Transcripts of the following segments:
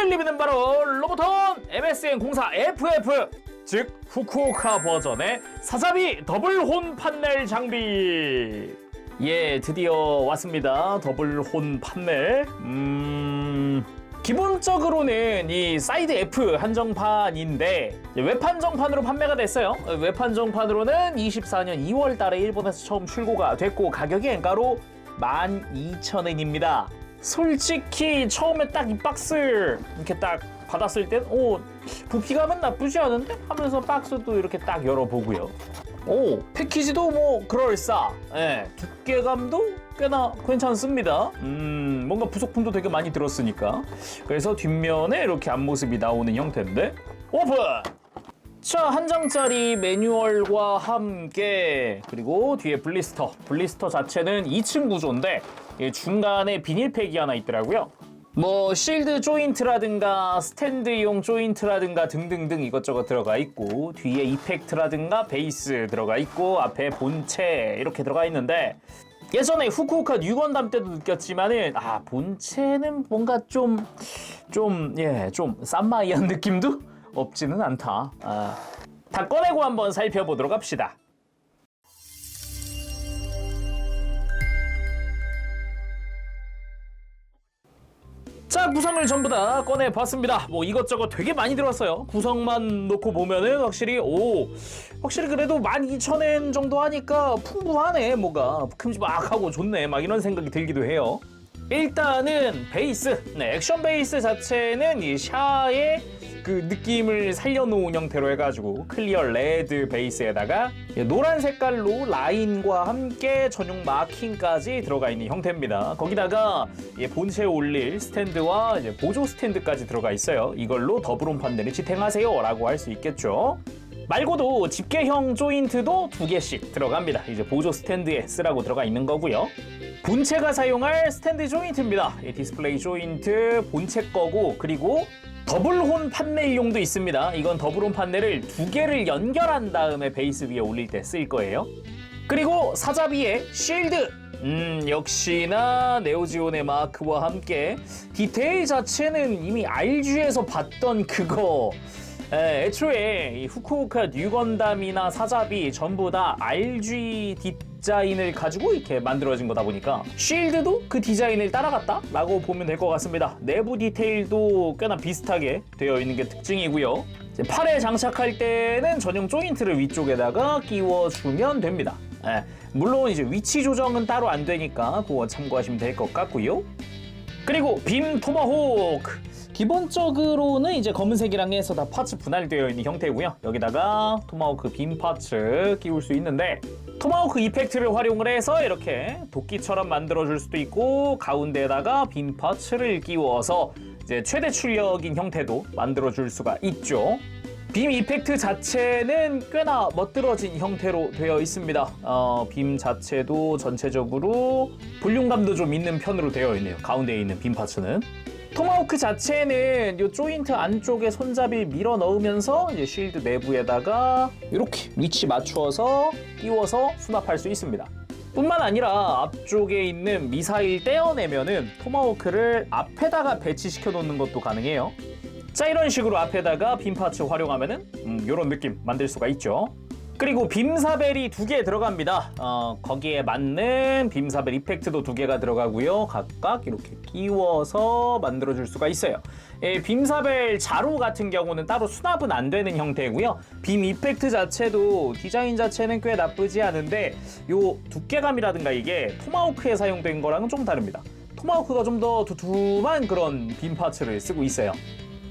오늘 리뷰는 바로 로보톤 MSN04 FF, 즉 후쿠오카 버전의 사자비 더블혼 판넬 장비. 예, 드디어 왔습니다. 더블혼 판넬. 기본적으로는 이 사이드 F 한정판인데 웹 한정판으로 판매가 됐어요. 웹 한정판으로는 24년 2월 달에 일본에서 처음 출고가 됐고, 가격이 엔가로 12,000엔입니다. 솔직히 처음에 딱 이 박스 이렇게 딱 받았을 땐 부피감은 나쁘지 않은데 하면서 박스도 이렇게 딱 열어보고요. 패키지도 뭐 그럴싸. 예, 두께감도 꽤나 괜찮습니다. 뭔가 부속품도 되게 많이 들었으니까. 그래서 뒷면에 이렇게 앞모습이 나오는 형태인데, 오픈! 자, 한 장짜리 매뉴얼과 함께, 그리고 뒤에 블리스터 자체는 2층 구조인데 중간에 비닐팩이 하나 있더라고요. 뭐 실드 조인트라든가 스탠드용 조인트라든가 등등등 이것저것 들어가 있고, 뒤에 이펙트라든가 베이스 들어가 있고, 앞에 본체 이렇게 들어가 있는데, 예전에 후쿠오카 뉴건담 때도 느꼈지만은 본체는 뭔가 좀 쌈마이한 느낌도 없지는 않다. 다 꺼내고 한번 살펴보도록 합시다. 자, 구성을 전부 다 꺼내봤습니다. 뭐 이것저것 되게 많이 들었어요. 구성만 놓고 보면은 확실히 그래도 12,000엔 정도 하니까 풍부하네. 뭐가 큼지막하고 좋네, 막 이런 생각이 들기도 해요. 일단은 베이스, 액션 베이스 자체는 이 샤의 그 느낌을 살려놓은 형태로 해가지고 클리어 레드 베이스에다가 노란 색깔로 라인과 함께 전용 마킹까지 들어가 있는 형태입니다. 거기다가 본체에 올릴 스탠드와 이제 보조 스탠드까지 들어가 있어요. 이걸로 더블온 판넬을 지탱하세요 라고 할 수 있겠죠. 말고도 집게형 조인트도 2개씩 들어갑니다. 이제 보조 스탠드에 쓰라고 들어가 있는 거고요. 본체가 사용할 스탠드 조인트입니다. 디스플레이 조인트 본체 거고, 그리고 더블혼 판넬용도 있습니다. 이건 더블혼 판넬을 2개를 연결한 다음에 베이스 위에 올릴 때 쓸 거예요. 그리고 사자비의 쉴드! 역시나 네오지온의 마크와 함께 디테일 자체는 이미 RG에서 봤던 그거. 애초에 이 후쿠오카 뉴건담이나 사자비 전부 다 RG 디자인을 가지고 이렇게 만들어진 거다 보니까 쉴드도 그 디자인을 따라갔다 라고 보면 될 것 같습니다. 내부 디테일도 꽤나 비슷하게 되어 있는 게 특징이고요. 팔에 장착할 때는 전용 조인트를 위쪽에다가 끼워주면 됩니다. 물론 이제 위치 조정은 따로 안 되니까 그거 참고하시면 될 것 같고요. 그리고 빔 토마호크, 기본적으로는 이제 검은색이랑 해서 다 파츠 분할되어 있는 형태고요. 여기다가 토마호크 빔 파츠 끼울 수 있는데, 토마호크 이펙트를 활용을 해서 이렇게 도끼처럼 만들어줄 수도 있고, 가운데에다가 빔 파츠를 끼워서 이제 최대 출력인 형태도 만들어줄 수가 있죠. 빔 이펙트 자체는 꽤나 멋들어진 형태로 되어 있습니다. 빔 자체도 전체적으로 볼륨감도 좀 있는 편으로 되어 있네요. 가운데에 있는 빔 파츠는. 토마호크 자체는 이 조인트 안쪽에 손잡이 밀어 넣으면서 이제 쉴드 내부에다가 이렇게 위치 맞추어서 끼워서 수납할 수 있습니다. 뿐만 아니라 앞쪽에 있는 미사일 떼어내면은 토마호크를 앞에다가 배치시켜 놓는 것도 가능해요. 자, 이런 식으로 앞에다가 빔 파츠 활용하면은 이런 느낌 만들 수가 있죠. 그리고 빔사벨이 2개 들어갑니다. 거기에 맞는 빔사벨 이펙트도 2개가 들어가고요. 각각 이렇게 끼워서 만들어줄 수가 있어요. 빔사벨 자루 같은 경우는 따로 수납은 안 되는 형태고요. 빔 이펙트 자체도 디자인 자체는 꽤 나쁘지 않은데 요 두께감이라든가 이게 토마호크에 사용된 거랑은 좀 다릅니다. 토마호크가 좀 더 두툼한 그런 빔 파츠를 쓰고 있어요.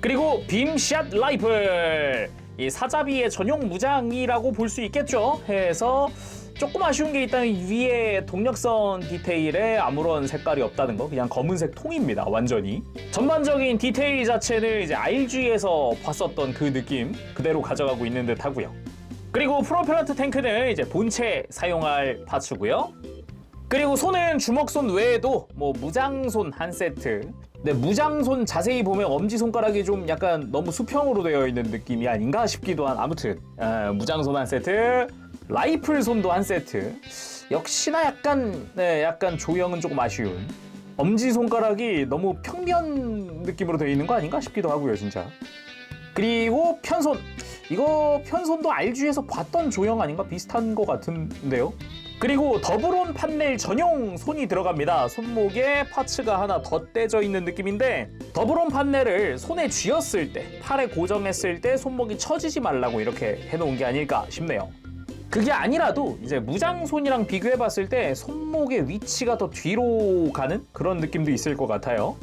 그리고 빔샷 라이플, 이 사자비의 전용 무장이라고 볼 수 있겠죠. 해서 조금 아쉬운 게 있다면 위에 동력선 디테일에 아무런 색깔이 없다는 거, 그냥 검은색 통입니다. 완전히 전반적인 디테일 자체는 이제 RG에서 봤었던 그 느낌 그대로 가져가고 있는 듯 하고요. 그리고 프로펠런트 탱크는 이제 본체 사용할 파츠고요. 그리고 손은 주먹손 외에도 뭐 무장손 한 세트. 근데 무장손 자세히 보면 엄지손가락이 좀 약간 너무 수평으로 되어 있는 느낌이 아닌가 싶기도 한, 아무튼 무장손 한 세트, 라이플 손도 한 세트. 역시나 약간 조형은 조금 아쉬운. 엄지손가락이 너무 평면 느낌으로 되어 있는 거 아닌가 싶기도 하고요, 진짜. 그리고 편손. 이거 편손도 RG에서 봤던 조형 아닌가? 비슷한 거 같은데요? 그리고 더블온 판넬 전용 손이 들어갑니다. 손목에 파츠가 하나 덧대져 있는 느낌인데 더블온 판넬을 손에 쥐었을 때, 팔에 고정했을 때 손목이 처지지 말라고 이렇게 해놓은 게 아닐까 싶네요. 그게 아니라도 이제 무장손이랑 비교해봤을 때 손목의 위치가 더 뒤로 가는 그런 느낌도 있을 것 같아요.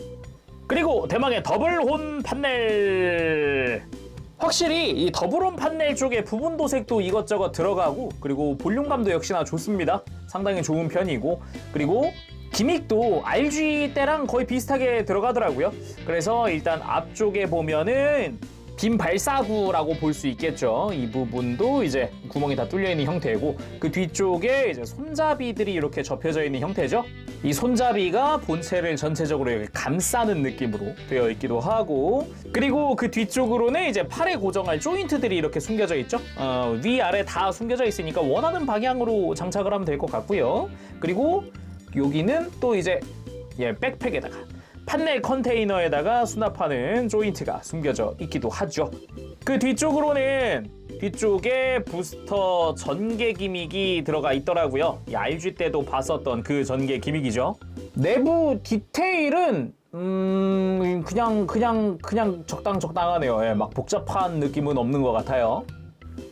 그리고 대망의 더블혼 판넬. 확실히 이 더블온 판넬 쪽에 부분 도색도 이것저것 들어가고 그리고 볼륨감도 역시나 좋습니다. 상당히 좋은 편이고 그리고 기믹도 RG 때랑 거의 비슷하게 들어가더라고요. 그래서 일단 앞쪽에 보면은 빔 발사구라고 볼 수 있겠죠. 이 부분도 이제 구멍이 다 뚫려 있는 형태고 그 뒤쪽에 이제 손잡이들이 이렇게 접혀져 있는 형태죠. 이 손잡이가 본체를 전체적으로 이렇게 감싸는 느낌으로 되어 있기도 하고 그리고 그 뒤쪽으로는 이제 팔에 고정할 조인트들이 이렇게 숨겨져 있죠. 위아래 다 숨겨져 있으니까 원하는 방향으로 장착을 하면 될 것 같고요. 그리고 여기는 또 이제 백팩에다가 판넬 컨테이너에다가 수납하는 조인트가 숨겨져 있기도 하죠. 그 뒤쪽으로는 뒤쪽에 부스터 전개 기믹이 들어가 있더라고요. 이 RG 때도 봤었던 그 전개 기믹이죠. 내부 디테일은 그냥 적당하네요. 예, 막 복잡한 느낌은 없는 것 같아요.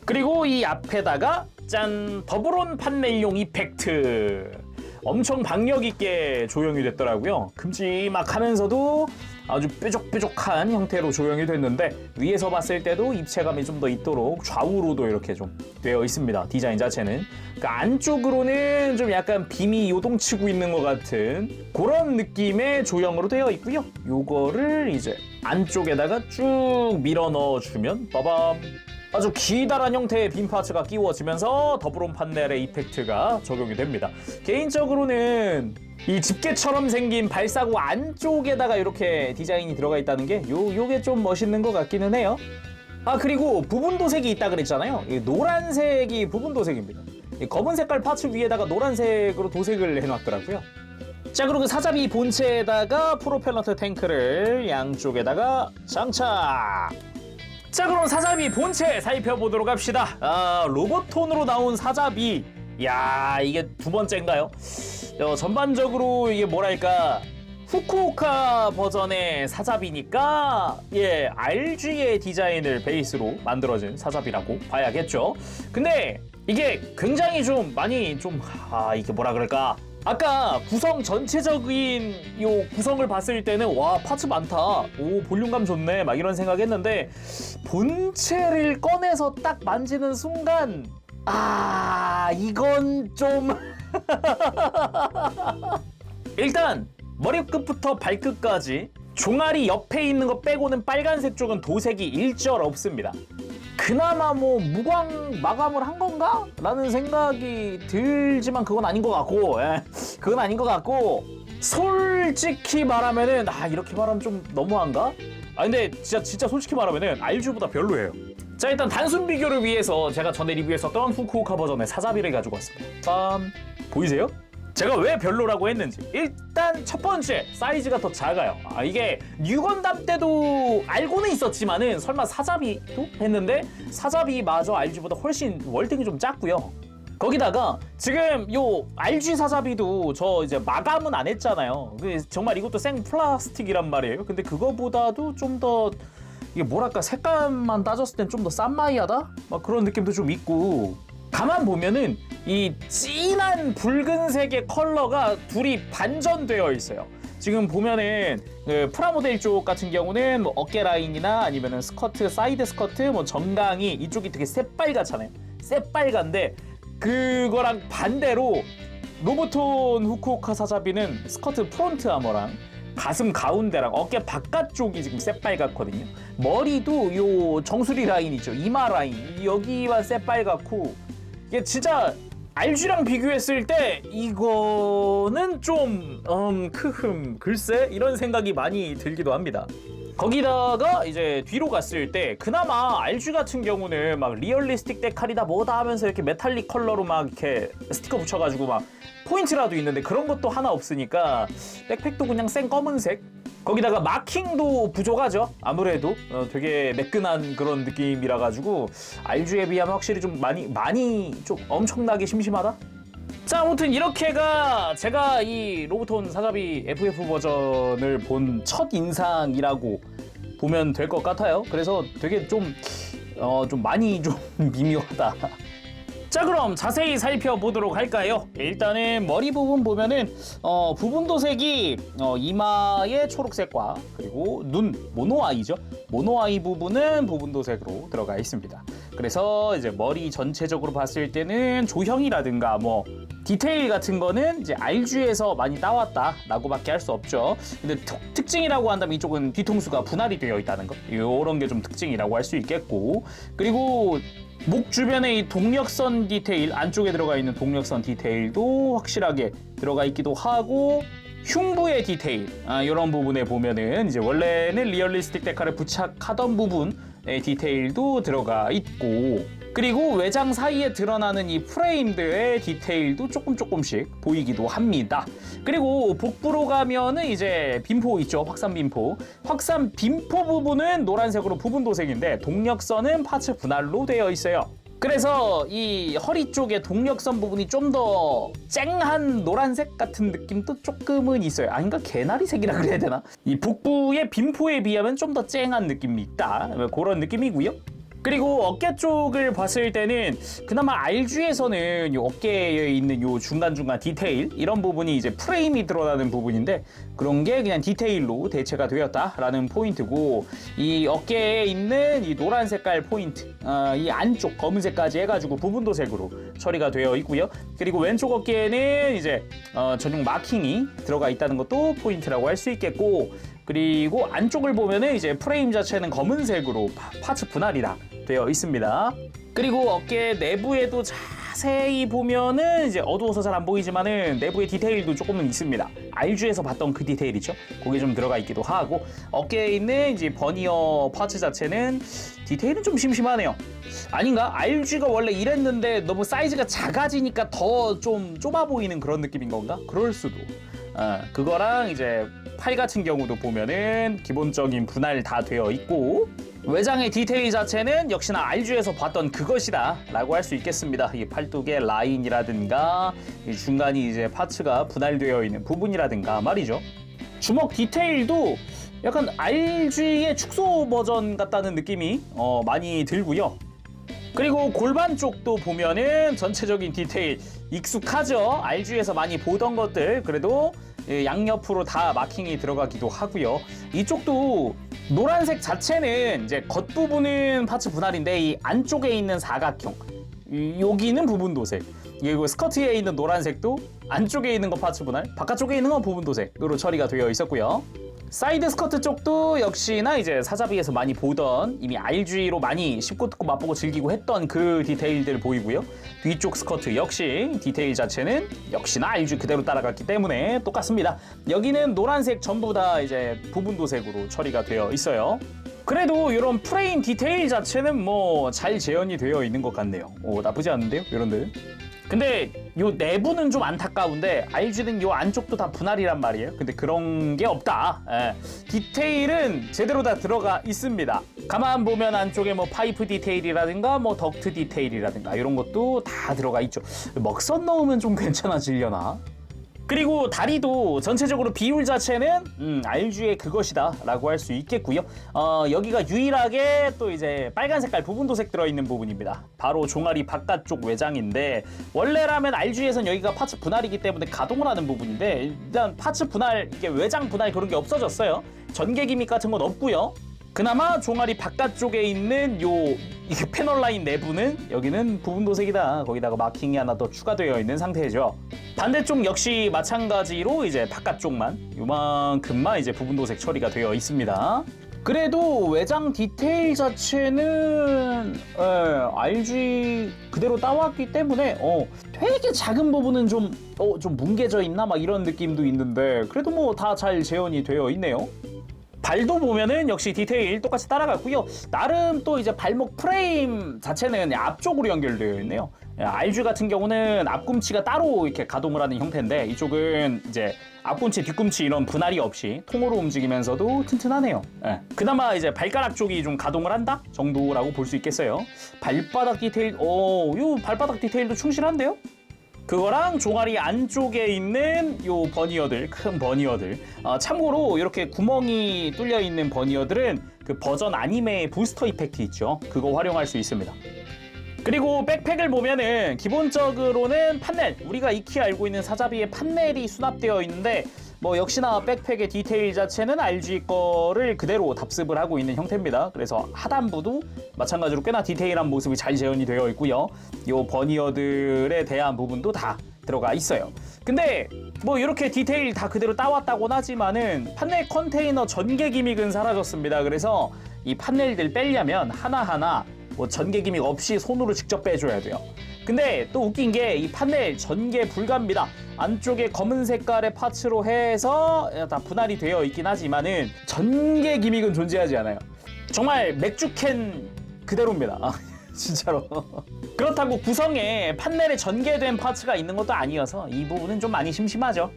그리고 이 앞에다가 짠 더블온 판넬용 이펙트. 엄청 박력 있게 조형이 됐더라고요. 큼지막하면서도 아주 뾰족뾰족한 형태로 조형이 됐는데 위에서 봤을 때도 입체감이 좀 더 있도록 좌우로도 이렇게 좀 되어 있습니다. 디자인 자체는. 그 안쪽으로는 좀 약간 빔이 요동치고 있는 것 같은 그런 느낌의 조형으로 되어 있고요. 요거를 이제 안쪽에다가 쭉 밀어 넣어주면 빠밤. 아주 기다란 형태의 빔 파츠가 끼워지면서 더블온 판넬의 이펙트가 적용이 됩니다. 개인적으로는 이 집게처럼 생긴 발사구 안쪽에다가 이렇게 디자인이 들어가 있다는 게 요게 좀 멋있는 것 같기는 해요. 아 그리고 부분 도색이 있다 그랬잖아요. 이 노란색이 부분 도색입니다. 이 검은 색깔 파츠 위에다가 노란색으로 도색을 해놨더라고요. 자 그리고 사자비 본체에다가 프로펠런트 탱크를 양쪽에다가 장착. 자 그럼 사자비 본체 살펴보도록 합시다. 로봇톤으로 나온 사자비. 야 이게 두 번째인가요? 전반적으로 이게 뭐랄까 후쿠오카 버전의 사자비니까 RG의 디자인을 베이스로 만들어진 사자비라고 봐야겠죠. 근데 이게 굉장히 좀 많이 이게 뭐라 그럴까 아까 구성 전체적인 요 구성을 봤을 때는 와 파츠 많다 오 볼륨감 좋네 막 이런 생각했는데 본체를 꺼내서 딱 만지는 순간 이건 좀 일단 머리끝부터 발끝까지 종아리 옆에 있는 거 빼고는 빨간색 쪽은 도색이 일절 없습니다. 그나마 뭐 무광 마감을 한 건가? 라는 생각이 들지만 그건 아닌 것 같고 그건 아닌 것 같고 솔직히 말하면은 이렇게 말하면 좀 너무한가? 근데 진짜 솔직히 말하면은 RG보다 별로예요. 자 일단 단순 비교를 위해서 제가 전에 리뷰했었던 후쿠오카 버전의 사자비를 가지고 왔습니다. 보이세요? 제가 왜 별로라고 했는지 일단 첫 번째 사이즈가 더 작아요. 이게 뉴건담 때도 알고는 있었지만은 설마 사자비도 했는데 사자비마저 RG보다 훨씬 월등히 좀 작고요. 거기다가 지금 요 RG 사자비도 저 이제 마감은 안 했잖아요. 정말 이것도 생 플라스틱이란 말이에요. 근데 그거보다도 좀 더 이게 뭐랄까 색감만 따졌을 땐 좀 더 싼마이하다? 막 그런 느낌도 좀 있고 가만 보면은 이 진한 붉은색의 컬러가 둘이 반전되어 있어요. 지금 보면은 그 프라모델 쪽 같은 경우는 뭐 어깨 라인이나 아니면은 스커트, 사이드 스커트, 뭐 정강이 이쪽이 되게 새빨갛잖아요. 새빨간데 그거랑 반대로 로보톤 후쿠오카 사자비는 스커트 프론트 아머랑 가슴 가운데랑 어깨 바깥쪽이 지금 새빨갛거든요. 머리도 요 정수리 라인 있죠. 이마 라인 여기만 새빨갛고 이게 진짜 RG랑 비교했을 때 이거는 좀 글쎄 이런 생각이 많이 들기도 합니다. 거기다가 이제 뒤로 갔을 때 그나마 RG 같은 경우는 막 리얼리스틱 데칼이다 뭐다 하면서 이렇게 메탈릭 컬러로 막 이렇게 스티커 붙여가지고 막 포인트라도 있는데 그런 것도 하나 없으니까 백팩도 그냥 생 검은색. 거기다가 마킹도 부족하죠. 아무래도 되게 매끈한 그런 느낌이라 가지고 RG에 비하면 확실히 좀 많이 좀 엄청나게 심심하다. 자, 아무튼 이렇게가 제가 이 로보톤 사자비 FF 버전을 본 첫 인상이라고 보면 될 것 같아요. 그래서 되게 좀 많이 좀 미묘하다. 자, 그럼 자세히 살펴보도록 할까요? 일단은 머리 부분 보면은 부분 도색이 이마의 초록색과 그리고 눈 모노아이죠. 모노아이 부분은 부분 도색으로 들어가 있습니다. 그래서 이제 머리 전체적으로 봤을 때는 조형이라든가 뭐 디테일 같은 거는 이제 RG에서 많이 따왔다라고밖에 할 수 없죠. 근데 특징이라고 한다면 이쪽은 뒤통수가 분할이 되어 있다는 거, 이런 게 좀 특징이라고 할 수 있겠고, 그리고 목 주변에 이 동력선 디테일, 안쪽에 들어가 있는 동력선 디테일도 확실하게 들어가 있기도 하고, 흉부의 디테일, 이런 부분에 보면은 이제 원래는 리얼리스틱 데칼을 부착하던 부분의 디테일도 들어가 있고, 그리고 외장 사이에 드러나는 이 프레임들의 디테일도 조금씩 보이기도 합니다. 그리고 복부로 가면은 이제 빔포 있죠. 확산 빔포. 확산 빔포 부분은 노란색으로 부분 도색인데 동력선은 파츠 분할로 되어 있어요. 그래서 이 허리 쪽에 동력선 부분이 좀 더 쨍한 노란색 같은 느낌도 조금은 있어요. 아닌가? 개나리색이라 그래야 되나? 이 복부의 빔포에 비하면 좀 더 쨍한 느낌이 있다. 그런 느낌이고요. 그리고 어깨 쪽을 봤을 때는 그나마 RG에서는 이 어깨에 있는 이 중간중간 디테일, 이런 부분이 이제 프레임이 드러나는 부분인데 그런 게 그냥 디테일로 대체가 되었다라는 포인트고, 이 어깨에 있는 이 노란 색깔 포인트, 이 안쪽 검은색까지 해가지고 부분 도색으로 처리가 되어 있고요. 그리고 왼쪽 어깨에는 이제 전용 마킹이 들어가 있다는 것도 포인트라고 할 수 있겠고, 그리고 안쪽을 보면은 이제 프레임 자체는 검은색으로 파츠 분할이다 되어 있습니다. 그리고 어깨 내부에도 자세히 보면은 이제 어두워서 잘 안 보이지만은 내부의 디테일도 조금은 있습니다. RG에서 봤던 그 디테일이죠. 그게 좀 들어가 있기도 하고, 어깨에 있는 이제 버니어 파츠 자체는 디테일은 좀 심심하네요. 아닌가? RG가 원래 이랬는데 너무 사이즈가 작아지니까 더 좀 좁아 보이는 그런 느낌인 건가? 그럴 수도. 그거랑 이제 팔 같은 경우도 보면은 기본적인 분할 다 되어 있고, 외장의 디테일 자체는 역시나 RG에서 봤던 그것이다 라고 할 수 있겠습니다. 이 팔뚝의 라인이라든가 이 중간이 이제 파츠가 분할되어 있는 부분이라든가 말이죠. 주먹 디테일도 약간 RG의 축소 버전 같다는 느낌이 많이 들고요. 그리고 골반 쪽도 보면은 전체적인 디테일 익숙하죠. RG에서 많이 보던 것들, 그래도 양옆으로 다 마킹이 들어가기도 하고요. 이쪽도 노란색 자체는 이제 겉부분은 파츠 분할인데 이 안쪽에 있는 사각형, 여기는 부분 도색, 그리고 스커트에 있는 노란색도 안쪽에 있는 거 파츠 분할, 바깥쪽에 있는 건 부분 도색으로 처리가 되어 있었고요. 사이드 스커트 쪽도 역시나 이제 사자비에서 많이 보던, 이미 RG로 많이 씹고 뜯고 맛보고 즐기고 했던 그 디테일들 보이고요. 뒤쪽 스커트 역시 디테일 자체는 역시나 RG 그대로 따라갔기 때문에 똑같습니다. 여기는 노란색 전부 다 이제 부분 도색으로 처리가 되어 있어요. 그래도 이런 프레임 디테일 자체는 뭐 잘 재현이 되어 있는 것 같네요. 나쁘지 않은데요, 이런들. 근데 요 내부는 좀 안타까운데 RG는 요 안쪽도 다 분할이란 말이에요. 근데 그런 게 없다. 디테일은 제대로 다 들어가 있습니다. 가만 보면 안쪽에 뭐 파이프 디테일이라든가 뭐 덕트 디테일이라든가 이런 것도 다 들어가 있죠. 먹선 넣으면 좀 괜찮아지려나? 그리고 다리도 전체적으로 비율 자체는 RG의 그것이다 라고 할 수 있겠고요. 여기가 유일하게 또 이제 빨간 색깔 부분 도색 들어있는 부분입니다. 바로 종아리 바깥쪽 외장인데, 원래라면 RG에선 여기가 파츠 분할이기 때문에 가동을 하는 부분인데, 일단 파츠 분할, 이게 외장 분할 그런 게 없어졌어요. 전개 기믹 같은 건 없고요. 그나마 종아리 바깥쪽에 있는 이게 패널 라인 내부는 여기는 부분 도색이다. 거기다가 마킹이 하나 더 추가되어 있는 상태죠. 반대쪽 역시 마찬가지로 이제 바깥쪽만 요만큼만 이제 부분 도색 처리가 되어 있습니다. 그래도 외장 디테일 자체는 RG 그대로 따왔기 때문에 되게 작은 부분은 좀 뭉개져 있나 막 이런 느낌도 있는데, 그래도 뭐 다 잘 재현이 되어 있네요. 발도 보면은 역시 디테일 똑같이 따라갔고요. 나름 또 이제 발목 프레임 자체는 앞쪽으로 연결되어 있네요. RG 같은 경우는 앞꿈치가 따로 이렇게 가동을 하는 형태인데 이쪽은 이제 앞꿈치, 뒤꿈치 이런 분할이 없이 통으로 움직이면서도 튼튼하네요. 그나마 이제 발가락 쪽이 좀 가동을 한다 정도라고 볼 수 있겠어요. 발바닥 디테일, 요 발바닥 디테일도 충실한데요. 그거랑 종아리 안쪽에 있는 요 버니어들, 큰 버니어들. 참고로 이렇게 구멍이 뚫려 있는 버니어들은 그 버전 아니메의 부스터 이펙트 있죠. 그거 활용할 수 있습니다. 그리고 백팩을 보면은 기본적으로는 판넬, 우리가 익히 알고 있는 사자비의 판넬이 수납되어 있는데 뭐 역시나 백팩의 디테일 자체는 RG 거를 그대로 답습을 하고 있는 형태입니다. 그래서 하단부도 마찬가지로 꽤나 디테일한 모습이 잘 재현이 되어 있고요. 요 버니어들에 대한 부분도 다 들어가 있어요. 근데 뭐 이렇게 디테일 다 그대로 따왔다곤 하지만은 판넬 컨테이너 전개 기믹은 사라졌습니다. 그래서 이 판넬들 빼려면 하나하나 뭐 전개 기믹 없이 손으로 직접 빼줘야 돼요. 근데 또 웃긴 게 이 판넬 전개 불가입니다. 안쪽에 검은 색깔의 파츠로 해서 다 분할이 되어 있긴 하지만은 전개 기믹은 존재하지 않아요. 정말 맥주캔 그대로입니다. 진짜로. 그렇다고 구성에 판넬에 전개된 파츠가 있는 것도 아니어서 이 부분은 좀 많이 심심하죠.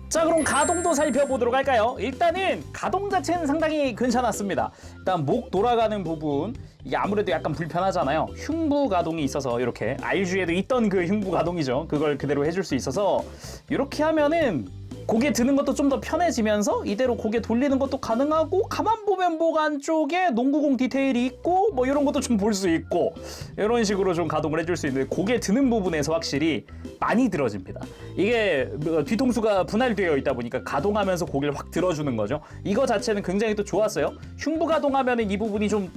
자, 그럼 가동도 살펴보도록 할까요? 일단은 가동 자체는 상당히 괜찮았습니다. 일단 목 돌아가는 부분, 이게 아무래도 약간 불편하잖아요. 흉부 가동이 있어서 이렇게 RG에도 있던 그 흉부 가동이죠. 그걸 그대로 해줄 수 있어서 이렇게 하면은 고개 드는 것도 좀 더 편해지면서 이대로 고개 돌리는 것도 가능하고 가만 보면 목 안쪽에 농구공 디테일이 있고 뭐 이런 것도 좀 볼 수 있고 이런 식으로 좀 가동을 해줄 수 있는데 고개 드는 부분에서 확실히 많이 들어집니다. 이게 뒤통수가 분할되어 있다 보니까 가동하면서 고개를 확 들어주는 거죠. 이거 자체는 굉장히 또 좋았어요. 흉부 가동하면은 이 부분이 좀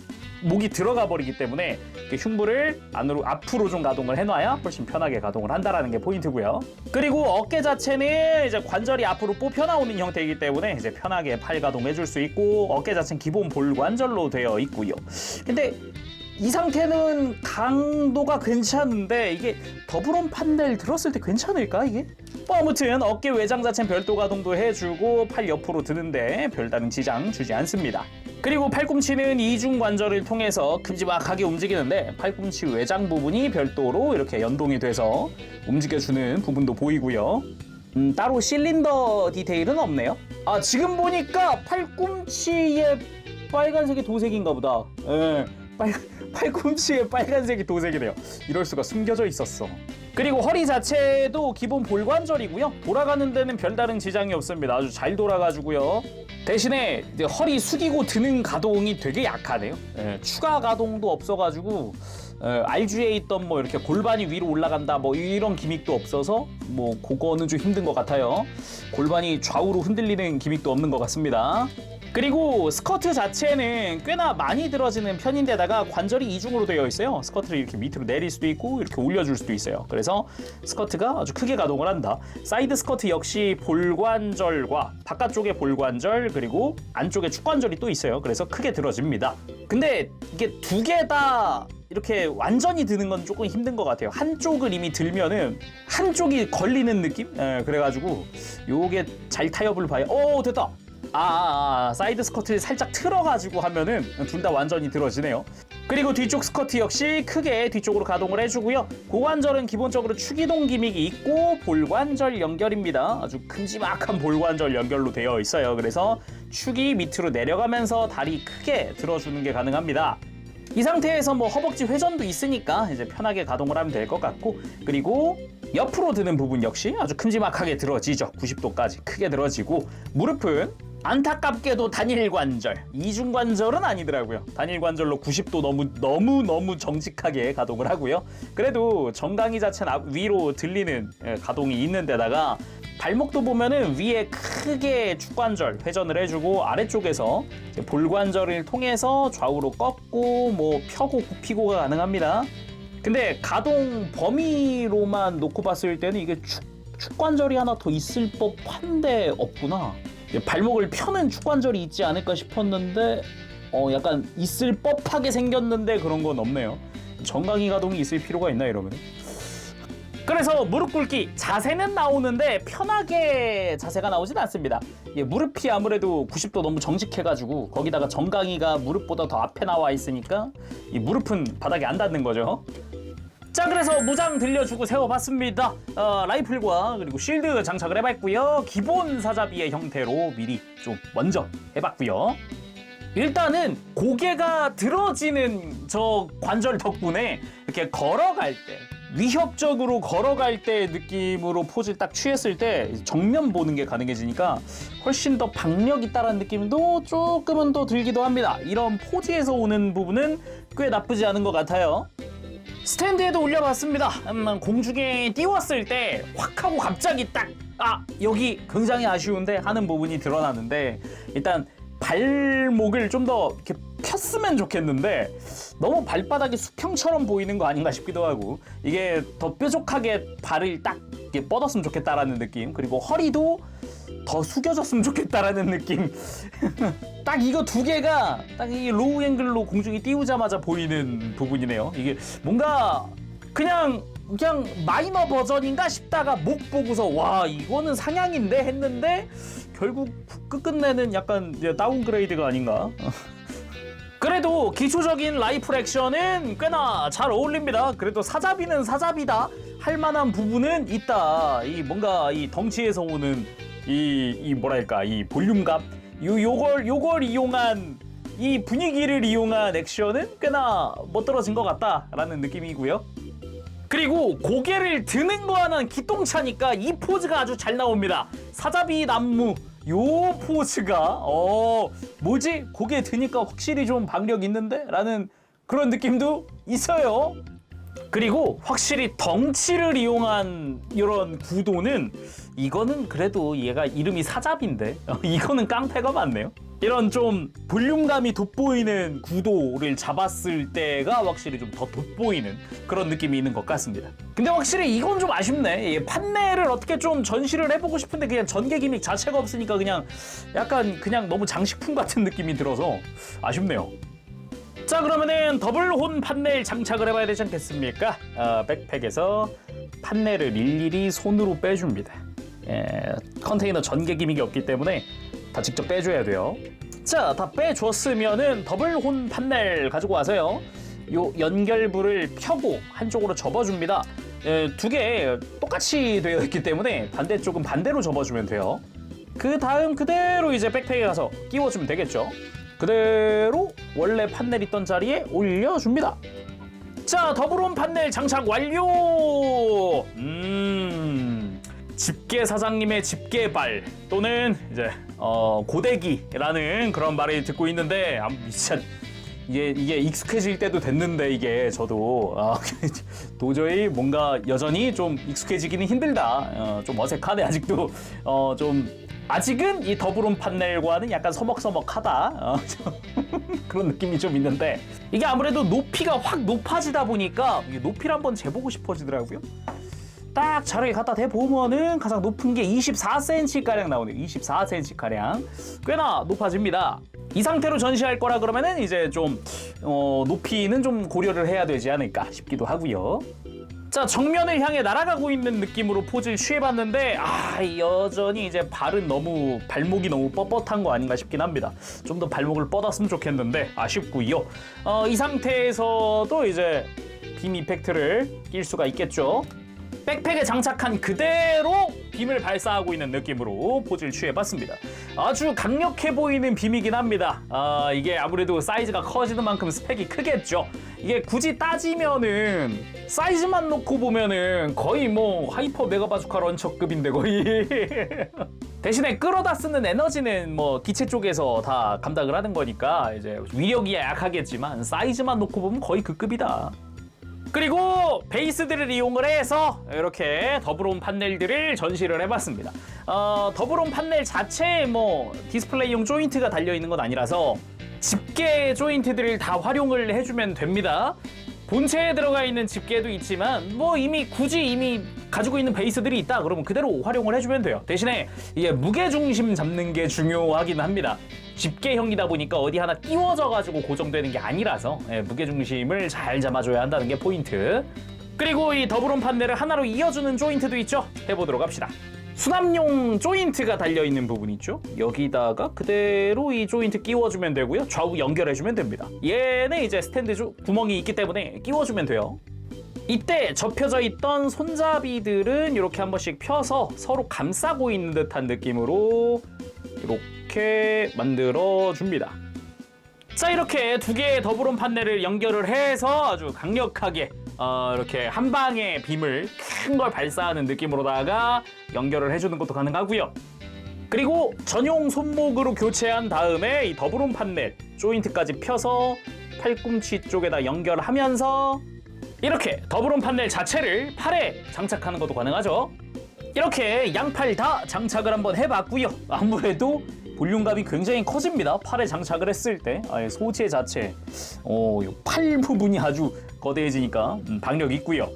목이 들어가 버리기 때문에 흉부를 앞으로 좀 가동을 해놔야 훨씬 편하게 가동을 한다라는 게 포인트고요. 그리고 어깨 자체는 이제 관절이 앞으로 뽑혀 나오는 형태이기 때문에 이제 편하게 팔 가동해줄 수 있고 어깨 자체는 기본 볼관절로 되어 있고요. 근데 이 상태는 강도가 괜찮은데 이게 더블원 판넬 들었을 때 괜찮을까 이게? 뭐 아무튼 어깨 외장 자체는 별도 가동도 해주고 팔 옆으로 드는데 별다른 지장 주지 않습니다. 그리고 팔꿈치는 이중 관절을 통해서 큼지막하게 움직이는데 팔꿈치 외장 부분이 별도로 이렇게 연동이 돼서 움직여주는 부분도 보이고요. 따로 실린더 디테일은 없네요. 지금 보니까 팔꿈치에 빨간색이 도색인가 보다. 팔꿈치에 빨간색이 도색이래요. 이럴 수가 숨겨져 있었어. 그리고 허리 자체도 기본 볼관절이고요. 돌아가는 데는 별다른 지장이 없습니다. 아주 잘 돌아가지고요. 대신에 이제 허리 숙이고 드는 가동이 되게 약하네요. 추가 가동도 없어가지고 RG에 있던 뭐 이렇게 골반이 위로 올라간다 뭐 이런 기믹도 없어서 뭐 그거는 좀 힘든 것 같아요. 골반이 좌우로 흔들리는 기믹도 없는 것 같습니다. 그리고 스커트 자체는 꽤나 많이 들어지는 편인데다가 관절이 이중으로 되어 있어요. 스커트를 이렇게 밑으로 내릴 수도 있고 이렇게 올려줄 수도 있어요. 그래서 스커트가 아주 크게 가동을 한다. 사이드 스커트 역시 볼관절과 바깥쪽에 볼관절 그리고 안쪽에 축관절이 또 있어요. 그래서 크게 들어집니다. 근데 이게 두 개 다 이렇게 완전히 드는 건 조금 힘든 것 같아요. 한쪽을 이미 들면은 한쪽이 걸리는 느낌? 그래가지고 요게 잘 타협을 봐야. 됐다. 사이드 스커트를 살짝 틀어가지고 하면은 둘 다 완전히 들어지네요. 그리고 뒤쪽 스커트 역시 크게 뒤쪽으로 가동을 해주고요. 고관절은 기본적으로 축이동 기믹이 있고 볼관절 연결입니다. 아주 큼지막한 볼관절 연결로 되어 있어요. 그래서 축이 밑으로 내려가면서 다리 크게 들어주는 게 가능합니다. 이 상태에서 뭐 허벅지 회전도 있으니까 이제 편하게 가동을 하면 될 것 같고 그리고 옆으로 드는 부분 역시 아주 큼지막하게 들어지죠. 90도까지 크게 들어지고 무릎은 안타깝게도 단일 관절, 이중 관절은 아니더라고요. 단일 관절로 90도 너무 정직하게 가동을 하고요. 그래도 정강이 자체는 위로 들리는 가동이 있는 데다가 발목도 보면은 위에 크게 축관절 회전을 해주고 아래쪽에서 볼관절을 통해서 좌우로 꺾고 뭐 펴고 굽히고가 가능합니다. 근데 가동 범위로만 놓고 봤을 때는 이게 축관절이 하나 더 있을 법한데 없구나. 발목을 펴는 축관절이 있지 않을까 싶었는데 약간 있을 법하게 생겼는데 그런 건 없네요. 정강이 가동이 있을 필요가 있나 이러면. 그래서 무릎 꿇기 자세는 나오는데 편하게 자세가 나오진 않습니다. 이게 무릎이 아무래도 90도 너무 정직해가지고 거기다가 정강이가 무릎보다 더 앞에 나와 있으니까 이 무릎은 바닥에 안 닿는 거죠. 자, 그래서 무장 들려주고 세워봤습니다. 라이플과 그리고 쉴드 장착을 해봤고요. 기본 사자비의 형태로 미리 좀 먼저 해봤고요. 일단은 고개가 들어지는 저 관절 덕분에 이렇게 걸어갈 때, 위협적으로 걸어갈 때 느낌으로 포즈를 딱 취했을 때 정면 보는 게 가능해지니까 훨씬 더 박력 있다라는 느낌도 조금은 더 들기도 합니다. 이런 포즈에서 오는 부분은 꽤 나쁘지 않은 것 같아요. 스탠드에도 올려봤습니다. 공중에 띄웠을 때 확 하고 갑자기 딱 여기 굉장히 아쉬운데 하는 부분이 드러나는데, 일단 발목을 좀 더 이렇게 폈으면 좋겠는데 너무 발바닥이 수평처럼 보이는 거 아닌가 싶기도 하고, 이게 더 뾰족하게 발을 딱 이렇게 뻗었으면 좋겠다라는 느낌, 그리고 허리도 더 숙여졌으면 좋겠다라는 느낌. 딱 이거 두 개가 딱 이 로우 앵글로 공중에 띄우자마자 보이는 부분이네요. 이게 뭔가 그냥 마이너 버전인가 싶다가 목 보고서 와 이거는 상향인데 했는데 결국 끝끝내는 약간 다운그레이드가 아닌가. 그래도 기초적인 라이플 액션은 꽤나 잘 어울립니다. 그래도 사자비는 사자비다 할 만한 부분은 있다. 이 뭔가 이 덩치에서 오는 이 뭐랄까 이 볼륨감, 요걸 이용한 이 분위기를 이용한 액션은 꽤나 멋들어진 것 같다라는 느낌이고요. 그리고 고개를 드는 거와는 기똥차니까 이 포즈가 아주 잘 나옵니다. 사자비 난무 요 포즈가 뭐지? 고개 드니까 확실히 좀 박력 있는데? 라는 그런 느낌도 있어요. 그리고 확실히 덩치를 이용한 이런 구도는, 이거는 그래도 얘가 이름이 사자비인데 이거는 깡패가 맞네요. 이런 좀 볼륨감이 돋보이는 구도를 잡았을 때가 확실히 좀 더 돋보이는 그런 느낌이 있는 것 같습니다. 근데 확실히 이건 좀 아쉽네. 판넬을 어떻게 좀 전시를 해보고 싶은데 그냥 전개 기믹 자체가 없으니까 그냥 약간 그냥 너무 장식품 같은 느낌이 들어서 아쉽네요. 자, 그러면은 더블 혼 판넬 장착을 해봐야 되지 않겠습니까? 백팩에서 판넬을 일일이 손으로 빼줍니다. 컨테이너 전개 기믹이 없기 때문에 다 직접 빼줘야 돼요. 자, 다 빼줬으면은 더블 혼 판넬 가지고 와서요. 요 연결부를 펴고 한쪽으로 접어줍니다. 두 개 똑같이 되어 있기 때문에 반대쪽은 반대로 접어주면 돼요. 그 다음 그대로 이제 백팩에 가서 끼워주면 되겠죠. 그대로 원래 판넬 있던 자리에 올려줍니다. 자, 더블 혼 판넬 장착 완료! 집게 사장님의 집게발 또는 이제 고데기라는 그런 말을 듣고 있는데 진짜 이게 익숙해질 때도 됐는데 이게 저도 도저히 뭔가 여전히 좀 익숙해지기는 힘들다. 좀 어색하네 아직도. 좀 아직은 이 더블 혼 판넬과는 약간 서먹서먹하다. 그런 느낌이 좀 있는데, 이게 아무래도 높이가 확 높아지다 보니까 높이를 한번 재보고 싶어지더라고요. 딱 자르게 갖다 대보면은 가장 높은 게 24cm가량 나오네요. 24cm가량. 꽤나 높아집니다. 이 상태로 전시할 거라 그러면은 이제 좀 높이는 좀 고려를 해야 되지 않을까 싶기도 하고요. 자, 정면을 향해 날아가고 있는 느낌으로 포즈를 취해봤는데 여전히 이제 발목이 너무 뻣뻣한 거 아닌가 싶긴 합니다. 좀 더 발목을 뻗었으면 좋겠는데 아쉽고요. 이 상태에서도 이제 빔 이펙트를 낄 수가 있겠죠. 백팩에 장착한 그대로 빔을 발사하고 있는 느낌으로 포즈를 취해봤습니다. 아주 강력해 보이는 빔이긴 합니다. 이게 아무래도 사이즈가 커지는 만큼 스펙이 크겠죠. 이게 굳이 따지면은 사이즈만 놓고 보면은 거의 뭐 하이퍼 메가 바주카 런처급인데 거의. 대신에 끌어다 쓰는 에너지는 뭐 기체 쪽에서 다 감당을 하는 거니까 이제 위력이 약하겠지만 사이즈만 놓고 보면 거의 그 급이다. 그리고 베이스들을 이용을 해서 이렇게 더블 혼 판넬들을 전시를 해봤습니다. 더블 혼 판넬 자체에 뭐 디스플레이용 조인트가 달려있는 건 아니라서 집게 조인트들을 다 활용을 해주면 됩니다. 본체에 들어가 있는 집게도 있지만 뭐 굳이 가지고 있는 베이스들이 있다 그러면 그대로 활용을 해주면 돼요. 대신에 이게 무게중심 잡는 게 중요하긴 합니다. 집게형이다 보니까 어디 하나 띄워져 가지고 고정되는 게 아니라서 무게중심을 잘 잡아줘야 한다는 게 포인트. 그리고 이 더블온 판넬을 하나로 이어주는 조인트도 있죠. 해보도록 합시다. 수납용 조인트가 달려있는 부분 있죠. 여기다가 그대로 이 조인트 끼워주면 되고요. 좌우 연결해주면 됩니다. 얘는 이제 스탠드 구멍이 있기 때문에 끼워주면 돼요. 이때 접혀져 있던 손잡이들은 이렇게 한 번씩 펴서 서로 감싸고 있는 듯한 느낌으로 이렇게 만들어줍니다. 자, 이렇게 두 개의 더블온 판넬을 연결을 해서 아주 강력하게 이렇게 한 방에 빔을 큰 걸 발사하는 느낌으로다가 연결을 해주는 것도 가능하고요. 그리고 전용 손목으로 교체한 다음에 이 더블온 판넬 조인트까지 펴서 팔꿈치 쪽에다 연결하면서 이렇게 더블온 판넬 자체를 팔에 장착하는 것도 가능하죠. 이렇게 양팔 다 장착을 한번 해봤고요. 아무래도 볼륨감이 굉장히 커집니다. 팔에 장착을 했을 때 소재 자체 팔 부분이 아주 거대해지니까 박력 있고요.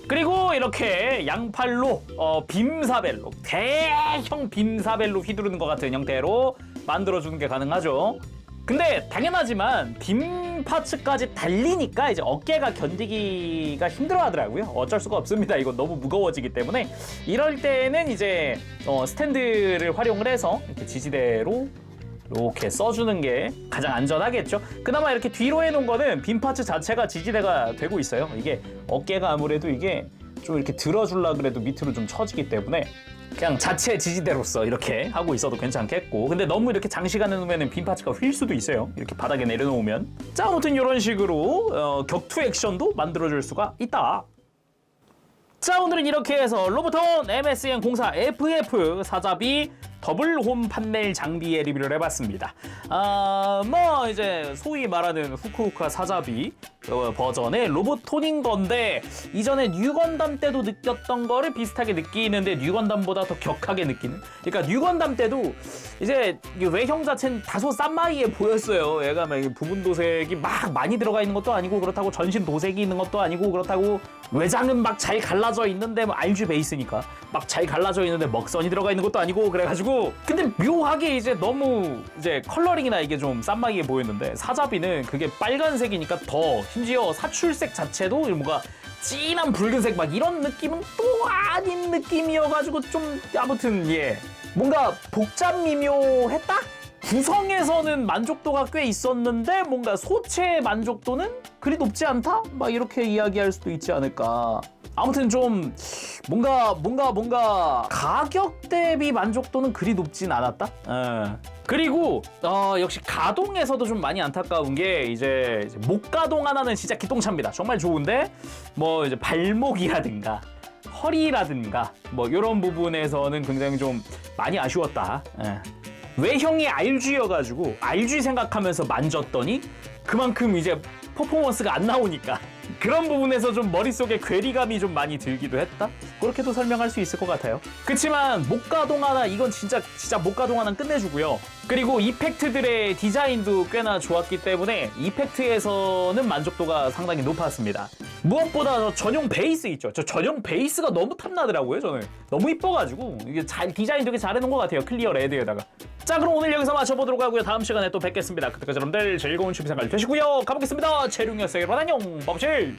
그리고 이렇게 양팔로 빔사벨로 대형 빔사벨로 휘두르는 것 같은 형태로 만들어주는 게 가능하죠. 근데 당연하지만 빔 파츠까지 달리니까 이제 어깨가 견디기가 힘들어하더라고요. 어쩔 수가 없습니다. 이건 너무 무거워지기 때문에 이럴 때는 이제 스탠드를 활용을 해서 이렇게 지지대로 이렇게 써주는 게 가장 안전하겠죠. 그나마 이렇게 뒤로 해놓은 거는 빔 파츠 자체가 지지대가 되고 있어요. 이게 어깨가 아무래도 이게 좀 이렇게 들어주려 그래도 밑으로 좀 처지기 때문에 그냥 자체 지지대로서 이렇게 하고 있어도 괜찮겠고, 근데 너무 이렇게 장시간 해놓으면 빔 파츠가 휠 수도 있어요. 이렇게 바닥에 내려놓으면. 자, 아무튼 이런 식으로 격투 액션도 만들어줄 수가 있다. 자, 오늘은 이렇게 해서 로보톤 MSN04 FF 사잡이 더블홈 판넬 장비의 리뷰를 해봤습니다. 뭐 이제 소위 말하는 후쿠오카 사잡이 버전의 로보톤인 건데, 이전에 뉴건담 때도 느꼈던 거를 비슷하게 느끼는데 뉴건담보다 더 격하게 느끼는. 그러니까 뉴건담 때도 이제 외형 자체는 다소 쌈마이에 보였어요. 얘가 막 부분 도색이 막 많이 들어가 있는 것도 아니고, 그렇다고 전신 도색이 있는 것도 아니고, 그렇다고 외장은 막 잘 갈라져 있는데 뭐 RG 베이스니까 막 잘 갈라져 있는데 먹선이 들어가 있는 것도 아니고, 그래가지고 근데 묘하게 이제 너무 이제 컬러링이나 이게 좀 쌈마이에 보였는데, 사잡이는 그게 빨간색이니까 더, 심지어 사출색 자체도 뭔가 진한 붉은색 막 이런 느낌은 또 아닌 느낌이어가지고 좀 아무튼 뭔가 복잡 미묘했다? 구성에서는 만족도가 꽤 있었는데 뭔가 소체의 만족도는 그리 높지 않다? 막 이렇게 이야기할 수도 있지 않을까. 아무튼 좀 뭔가 가격 대비 만족도는 그리 높진 않았다. 그리고 역시 가동에서도 좀 많이 안타까운 게 이제 목 가동 하나는 진짜 기똥차입니다. 정말 좋은데 뭐 이제 발목이라든가 허리라든가 뭐 이런 부분에서는 굉장히 좀 많이 아쉬웠다. 외형이 RG여가지고 RG 생각하면서 만졌더니 그만큼 이제 퍼포먼스가 안 나오니까 그런 부분에서 좀 머릿속에 괴리감이 좀 많이 들기도 했다? 그렇게도 설명할 수 있을 것 같아요. 그치만 목 가동 하나, 이건 진짜 목 가동 하나 끝내주고요. 그리고 이펙트들의 디자인도 꽤나 좋았기 때문에 이펙트에서는 만족도가 상당히 높았습니다. 무엇보다 저 전용 베이스 있죠. 저 전용 베이스가 너무 탐나더라고요. 저는 너무 이뻐가지고 이게 디자인 되게 잘 해놓은 것 같아요. 클리어 레드에다가. 자, 그럼 오늘 여기서 마쳐보도록 하고요. 다음 시간에 또 뵙겠습니다. 그때까지 여러분들 즐거운 취미생활 되시고요. 가보겠습니다. 재룡이었어요. 여러분 안녕. 범실.